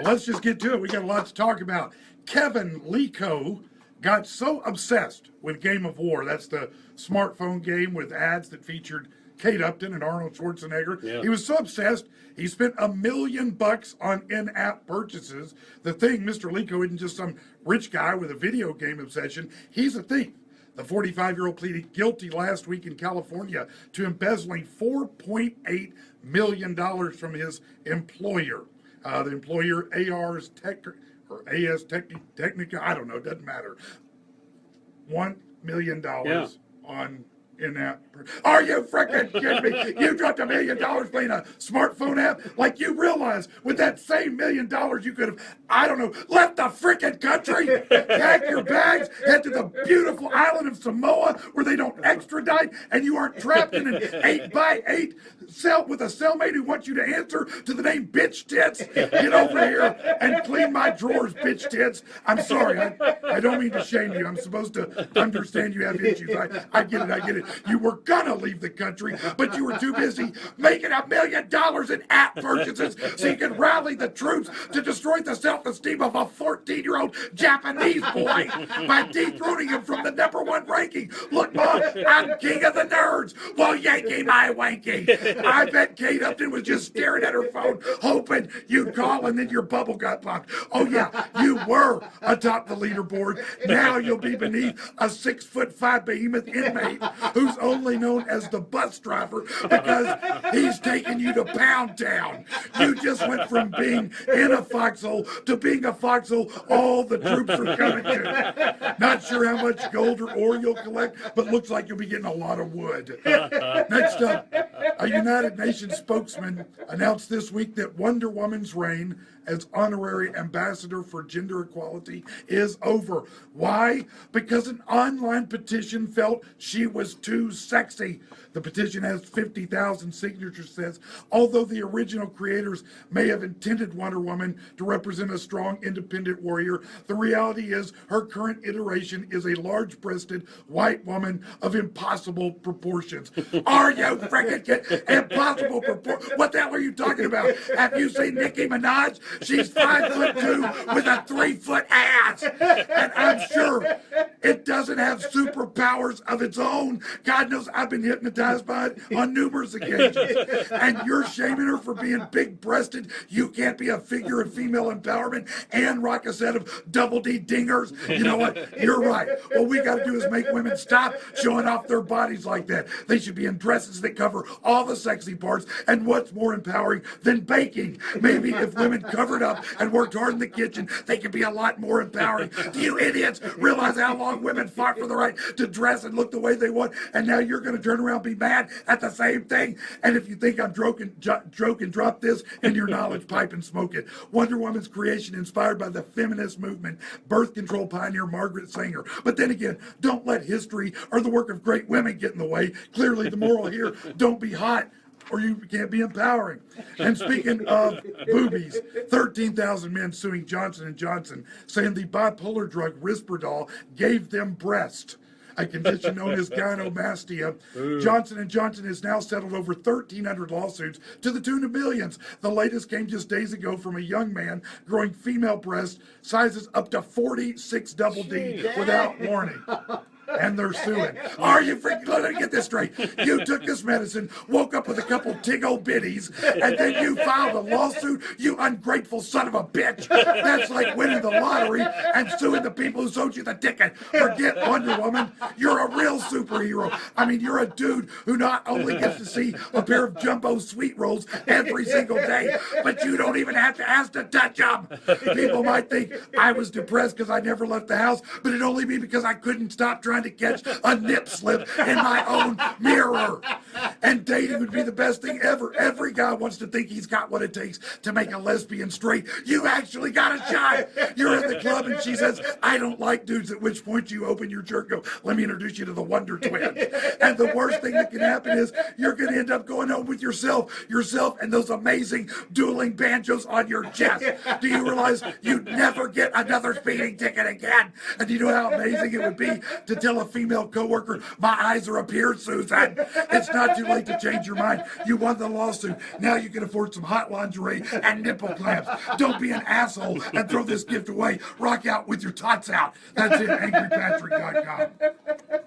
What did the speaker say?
Well, let's just get to it. We got a lot to talk about. Kevin Lico got so obsessed with Game of War. That's the smartphone game with ads that featured Kate Upton and Arnold Schwarzenegger. Yeah. He was so obsessed, he spent $1 million on in-app purchases. The thing, Mr. Lico isn't just some rich guy with a video game obsession. He's a thief. The 45-year-old pleaded guilty last week in California to embezzling $4.8 million from his employer. The employer, AR's Tech, or AS Technica, I don't know, it doesn't matter. $1 million on in-app. Are you freaking kidding me? You dropped $1 million playing a smartphone app? Like, you realize with that same $1 million you could have, I don't know, left the freaking country, pack your bags, head to the beautiful island of Samoa where they don't extradite and you aren't trapped in an 8x8 cell with a cellmate who wants you to answer to the name Bitch Tits. Get over here and clean my drawers, Bitch Tits. I'm sorry. I don't mean to shame you. I'm supposed to understand you have issues. I get it. You were gonna leave the country, but you were too busy making $1 million in app purchases so you could rally the troops to destroy the self-esteem of a 14-year-old Japanese boy by dethroning him from the #1 ranking. Look, Mom, I'm king of the nerds. Well, Yankee my wanky. I bet Kate Upton was just staring at her phone, hoping you'd call, and then your bubble got popped. Oh yeah, you were atop the leaderboard. Now you'll be beneath a 6'5" behemoth inmate who's only known as the bus driver because he's taking you to Pound Town. You just went from being in a foxhole to being a foxhole all the troops are coming to. Not sure how much gold or ore you'll collect, but looks like you'll be getting a lot of wood. Next up, a United Nations spokesman announced this week that Wonder Woman's reign as honorary ambassador for gender equality is over. Why? Because an online petition felt she was too sexy. The petition has 50,000 signatures, says, although the original creators may have intended Wonder Woman to represent a strong, independent warrior, the reality is her current iteration is a large-breasted white woman of impossible proportions. Are you freaking kidding? Impossible proportions? What the hell are you talking about? Have you seen Nicki Minaj? She's 5'2" with a 3-foot ass. And I'm sure it doesn't have superpowers of its own. God knows I've been hypnotized by it on numerous occasions. And you're shaming her for being big-breasted. You can't be a figure of female empowerment and rock a set of double D dingers. You know what? You're right. What we got to do is make women stop showing off their bodies like that. They should be in dresses that cover all the sexy parts. And what's more empowering than baking? Maybe if women covered up and worked hard in the kitchen, they could be a lot more empowering. Do you idiots realize how long women fought for the right to dress and look the way they want? And now you're going to turn around and be mad at the same thing? And if you think I'm joking, drop this in your knowledge pipe and smoke it. Wonder Woman's creation inspired by the feminist movement, birth control pioneer Margaret Sanger. But then again, don't let history or the work of great women get in the way. Clearly the moral here, don't be hot or you can't be empowering. And speaking of boobies, 13,000 men suing Johnson & Johnson, saying the bipolar drug Risperdal gave them breast, a condition known as gynecomastia. Johnson & Johnson has now settled over 1,300 lawsuits to the tune of millions. The latest came just days ago from a young man growing female breasts sizes up to 46 double D without warning. And they're suing. Are you freaking, let me get this straight. You took this medicine, woke up with a couple tig old bitties, and then you filed a lawsuit, you ungrateful son of a bitch. That's like winning the lottery and suing the people who sold you the ticket. Forget Wonder Woman. You're a real superhero. I mean, you're a dude who not only gets to see a pair of jumbo sweet rolls every single day, but you don't even have to ask to touch them. People might think I was depressed because I never left the house, but it'd only be because I couldn't stop trying to catch a nip slip in my own mirror. And dating would be the best thing ever. Every guy wants to think he's got what it takes to make a lesbian straight. You actually got a shot. You're at the club and she says, I don't like dudes, at which point you open your shirt and go, let me introduce you to the Wonder Twins. And the worst thing that can happen is you're going to end up going home with yourself and those amazing dueling banjos on your chest. Do you realize you'd never get another speeding ticket again? And do you know how amazing it would be to tell a female coworker, my eyes are up here, Susan. It's not too late to change your mind. You won the lawsuit. Now you can afford some hot lingerie and nipple clamps. Don't be an asshole and throw this gift away. Rock out with your tots out. That's it, angrypatrick.com.